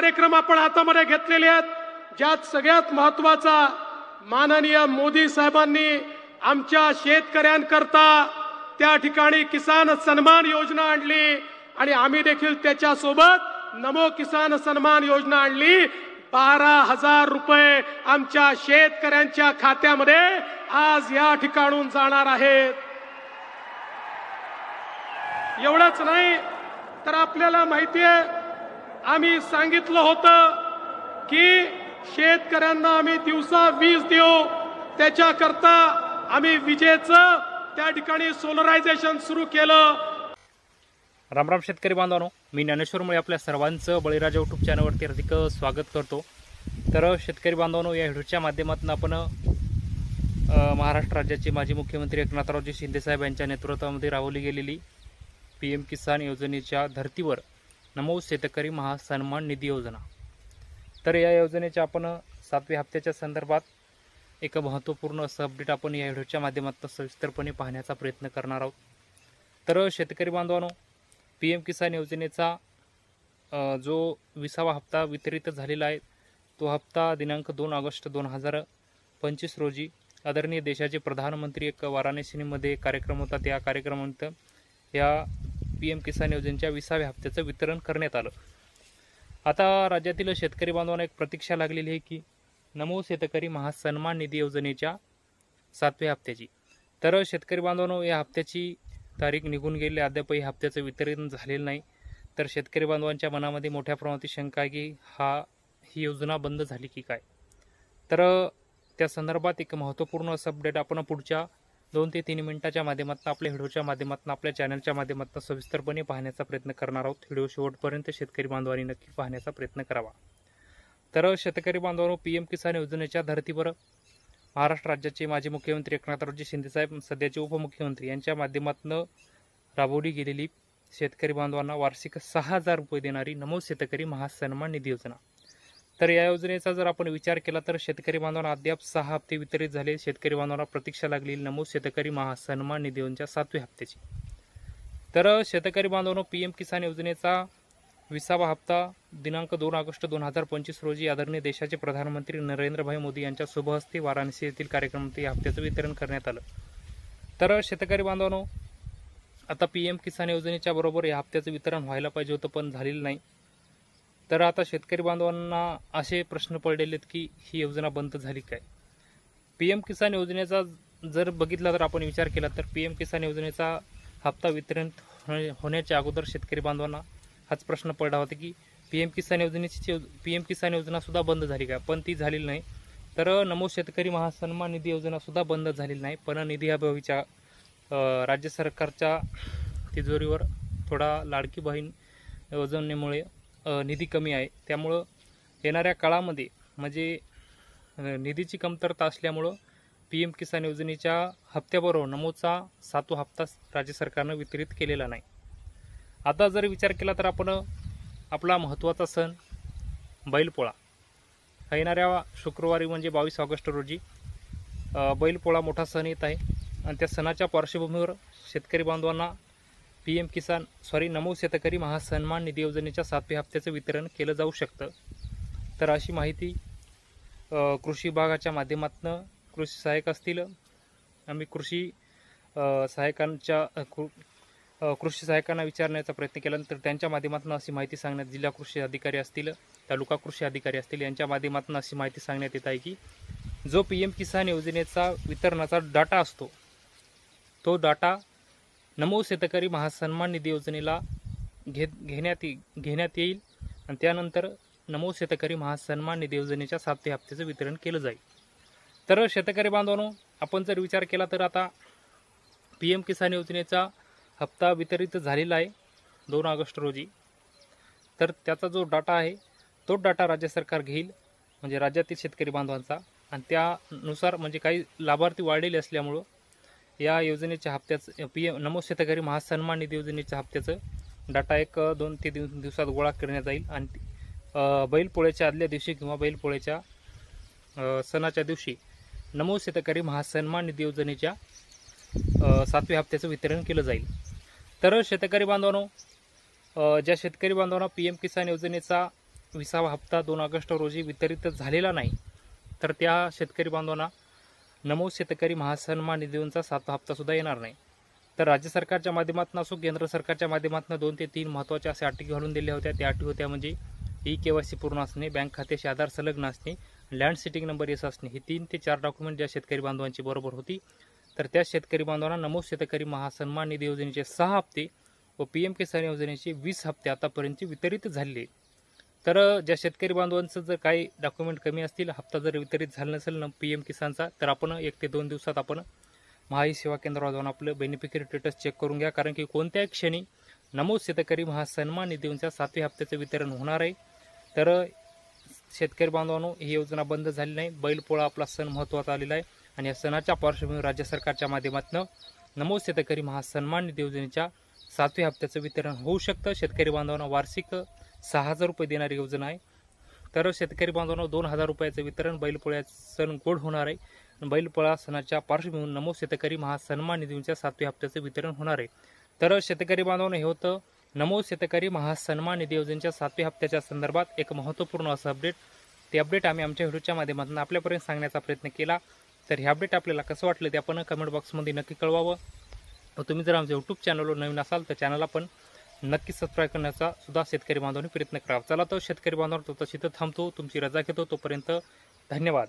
कार्यक्रम आपण हातामध्ये घेतलेले आहेत, ज्यात सगळ्यात महत्त्वाचा माननीय मोदी साहेबांनी आमच्या शेतकऱ्यांकरता त्या ठिकाणी किसान सन्मान योजना आणली आणि आम्ही देखील त्याच्यासोबत नमो किसान सन्मान योजना आणली। 12,000 रुपये आमच्या शेतकऱ्यांच्या खात्यामध्ये आज या ठिकाणून जाणार आहेत। एवढंच नाही तर आपल्याला माहिती आहे, आम्ही सांगितलं होतं की शेतकऱ्यांना आम्ही दिवसा वीज देऊ, त्याच्याकरता आम्ही विजेचं त्या ठिकाणी सोलरायझेशन सुरू केलं। रामराम शेतकरी बांधवांनो, मी ज्ञानेश्वर मुळे आपल्या सर्वांचं बळीराजा यूट्यूब चॅनलवरती हार्दिक स्वागत करतो। तर शेतकरी बांधवांनो, या व्हिडिओच्या माध्यमातून आपण महाराष्ट्र राज्याचे माजी मुख्यमंत्री एकनाथरावजी शिंदे साहेब यांच्या नेतृत्वामध्ये राबवली गेलेली PM किसान योजनेच्या धर्तीवर नमो शेतकरी महासन्मान निधी योजना, तर या योजनेच्या आपण 7व्या हप्त्याच्या संदर्भात एक महत्त्वपूर्ण असं अपडेट आपण या व्हिडिओच्या माध्यमातून सविस्तरपणे पाहण्याचा प्रयत्न करणार आहोत। तर शेतकरी बांधवांनो, PM किसान योजनेचा जो 20वा हप्ता वितरित झालेला आहे, तो हप्ता दिनांक 2 ऑगस्ट 2025 रोजी आदरणीय देशाचे प्रधानमंत्री एक वाराणसीमध्ये कार्यक्रम होता, त्या कार्यक्रमात या PM किसान योजनेच्या 20व्या हप्त्याचं वितरण करण्यात आलं। आता राज्यातील शेतकरी बांधवांना एक प्रतीक्षा लागलेली आहे की नमो शेतकरी महासन्मान निधी योजनेच्या 7व्या हप्त्याची। तर शेतकरी बांधवांनो, या हप्त्याची तारीख निघून गेली, अद्यापही हप्त्याचं वितरण झालेलं नाही। तर शेतकरी बांधवांच्या मनामध्ये मोठ्या प्रमाणात शंका आहे की ही योजना बंद झाली की काय। तर त्या संदर्भात एक महत्त्वपूर्ण असं अपडेट आपण पुढच्या 2 ते 3 मिनिटाच्या माध्यमातून आपल्या व्हिडिओच्या माध्यमातून आपल्या चॅनलच्या माध्यमातून सविस्तरपणे पाहण्याचा प्रयत्न करणार आहोत। व्हिडिओ शेवटपर्यंत शेतकरी बांधवांनी नक्की पाहण्याचा प्रयत्न करावा। तर शेतकरी बांधवांनो, PM किसान योजनेच्या धर्तीवर महाराष्ट्र राज्याचे माजी मुख्यमंत्री एकनाथरावजी शिंदे साहेब, सध्याचे उपमुख्यमंत्री, यांच्या माध्यमातून राबवली गेलेली शेतकरी बांधवांना वार्षिक 6,000 रुपये देणारी नमो शेतकरी महासन्मान निधी योजना। तर या योजनेचा जर आपण विचार केला तर शेतकरी बांधवांना अद्याप 6 हप्ते वितरित झाले। शेतकरी बांधवांना प्रतीक्षा लागलेली नमो शेतकरी महासन्मान निधी योजनेच्या 7व्या हप्त्याची। तर शेतकरी बांधवांनो, PM किसान योजनेचा 20वा हप्ता दिनांक 2 ऑगस्ट 2025 रोजी आदरणीय देशाचे प्रधानमंत्री नरेंद्रभाई मोदी यांच्या शुभहस्ते वाराणसी येथील कार्यक्रमात या हप्त्याचं वितरण करण्यात आलं। तर शेतकरी बांधवांनो, आता PM किसान योजनेच्या बरोबर या हप्त्याचं वितरण व्हायला पाहिजे होतं, पण झालेलं नाही। तर आता शेतकरी बांधवांना असे प्रश्न पडलेले आहेत की ही योजना बंद झाली काय। PM किसान योजनेचा जर बघितला तर आपण विचार केला तर PM किसान योजनेचा हप्ता वितरण होण्याच्या अगोदर शेतकरी बांधवांना हाच प्रश्न पडला होता की PM किसान योजना सुद्धा बंद झाली का, पण ती झालेली नाही। तर नमो शेतकरी महासन्मान निधी योजना सुद्धा बंद झालेली नाही, पण निधी अभावीच्या राज्य सरकारच्या तिजोरीवर थोडा लाडकी बहीण योजनेमुळे निधी कमी आहे, त्यामुळं येणाऱ्या काळामध्ये म्हणजे निधीची कमतरता असल्यामुळं PM किसान योजनेच्या हप्त्याबरोबर नमोचा 7वा हप्ता राज्य सरकारनं वितरित केलेला नाही। आता जर विचार केला तर आपण आपला महत्त्वाचा सण बैलपोळा हा येणाऱ्या शुक्रवारी म्हणजे 22 ऑगस्ट रोजी बैलपोळा मोठा सण येत आहे, आणि त्या सणाच्या पार्श्वभूमीवर शेतकरी बांधवांना नमो शेतकरी महासन्मान निधी योजनेच्या 7व्या हप्त्याचं वितरण केलं जाऊ शकतं। तर अशी माहिती कृषी विभागाच्या माध्यमातून कृषी सहाय्यक असतील, आम्ही कृषी सहाय्यकांना विचारण्याचा प्रयत्न केल्यानंतर त्यांच्या माध्यमातून अशी माहिती सांगण्यात, जिल्हा कृषी अधिकारी असतील, तालुका कृषी अधिकारी असतील, यांच्या माध्यमातून अशी माहिती सांगण्यात येत आहे की जो PM किसान योजनेचा वितरणाचा डाटा असतो, तो डाटा नमो शेतकरी महासन्मान निधी योजनेला घेण्यात येईल, आणि त्यानंतर नमो शेतकरी महासन्मान निधी योजनेच्या 7व्या हप्त्याचं वितरण केलं जाईल। तर शेतकरी बांधवांनो, आपण जर विचार केला तर आता PM किसान योजनेचा हप्ता वितरित झालेला आहे 2 ऑगस्ट रोजी। तर त्याचा जो डाटा आहे तो डाटा राज्य सरकार घेईल, म्हणजे राज्यातील शेतकरी बांधवांचा, आणि त्यानुसार म्हणजे काही लाभार्थी वाढलेले असल्यामुळं या योजनेच्या हप्त्याचं नमो शेतकरी महासन्मान निधी योजनेच्या हप्त्याचं डाटा 1-2 ते 3 दिवसात गोळा करण्यात जाईल, आणि बैलपोळ्याच्या आदल्या दिवशी किंवा बैलपोळ्याच्या सणाच्या दिवशी नमो शेतकरी महासन्मान निधी योजनेच्या 7व्या हप्त्याचं वितरण केलं जाईल। तर शेतकरी बांधवांनो, ज्या शेतकरी बांधवांना PM किसान योजनेचा 20वा हप्ता 2 ऑगस्ट रोजी वितरित झालेला नाही, तर त्या शेतकरी बांधवांना नमो शेतकरी महासन्मान निधी योजनेचा 7वा हप्तासुद्धा येणार नाही. तर राज्य सरकारच्या माध्यमातून असो केंद्र सरकारच्या माध्यमातून 2 ते 3 महत्त्वाच्या अशा अटी घालून दिल्या होत्या. त्या अटी होत्या म्हणजे KYC पूर्ण असणे, बँक खात्याशी आधार संलग्न असणे, लँड सिटिंग नंबर येस असणे. ही 3 ते 4 डॉक्युमेंट ज्या शेतकरी बांधवांची बरोबर होती, तर त्या शेतकरी बांधवांना नमो शेतकरी महासन्मान निधी योजनेचे 6 हप्ते व PM किसान योजनेचे 20 हप्ते आतापर्यंत वितरित झाले. तर ज्या शेतकरी बांधवांचं जर काही डॉक्युमेंट कमी असतील, हप्ता जर वितरित झाला नसेल PM किसानचा, तर आपण 1 ते 2 दिवसात आपण महाई सेवा केंद्रावर जाऊन आपलं बेनिफिशियरी स्टेटस चेक करून घ्या. कारण की कोणत्याही क्षणी नमो शेतकरी महासन्मान निधी योजनेच्या 7व्या हप्त्याचं वितरण होणार आहे. तर शेतकरी बांधवांनो, ही योजना बंद झाली नाही. बैलपोळा आपला सण महत्त्वाचा आलेला आहे आणि या सणाच्या पार्श्वभूमीवर राज्य सरकारच्या माध्यमातून नमो शेतकरी महासन्मान निधी योजनेच्या 7व्या हप्त्याचं वितरण होऊ शकतं. शेतकरी बांधवांना वार्षिक 6,000 रुपये देणारी योजना आहे. तर शेतकरी बांधवांना 2,000 रुपयाचं वितरण बैलपोळ्याचं सण गोड होणार आहे. बैलपोळा सणाच्या पार्श्वभूमीवर नमो शेतकरी महासन्मान निधी योजनेच्या 7व्या हप्त्याचं वितरण होणार आहे. तर शेतकरी बांधवांना हे होतं नमो शेतकरी महासन्मान निधी योजनेच्या 7व्या हप्त्याच्या संदर्भात एक महत्त्वपूर्ण असं अपडेट. ते अपडेट आम्ही आमच्या व्हिडिओच्या माध्यमातून आपल्यापर्यंत सांगण्याचा प्रयत्न केला. तर हे अपडेट आपल्याला कसं वाटलं ते आपण कमेंट बॉक्समध्ये नक्की कळवावं. व तुम्ही जर आमच्या यूट्यूब चॅनलवर नवीन असाल तर चॅनलला पण नक्की सबस्क्राईब करण्याचा सुद्धा शेतकरी बांधवांनी प्रयत्न करावा. चला तर शेतकरी बांधवांवर तो तशी तर थांबतो, तुमची रजा घेतो. तोपर्यंत धन्यवाद.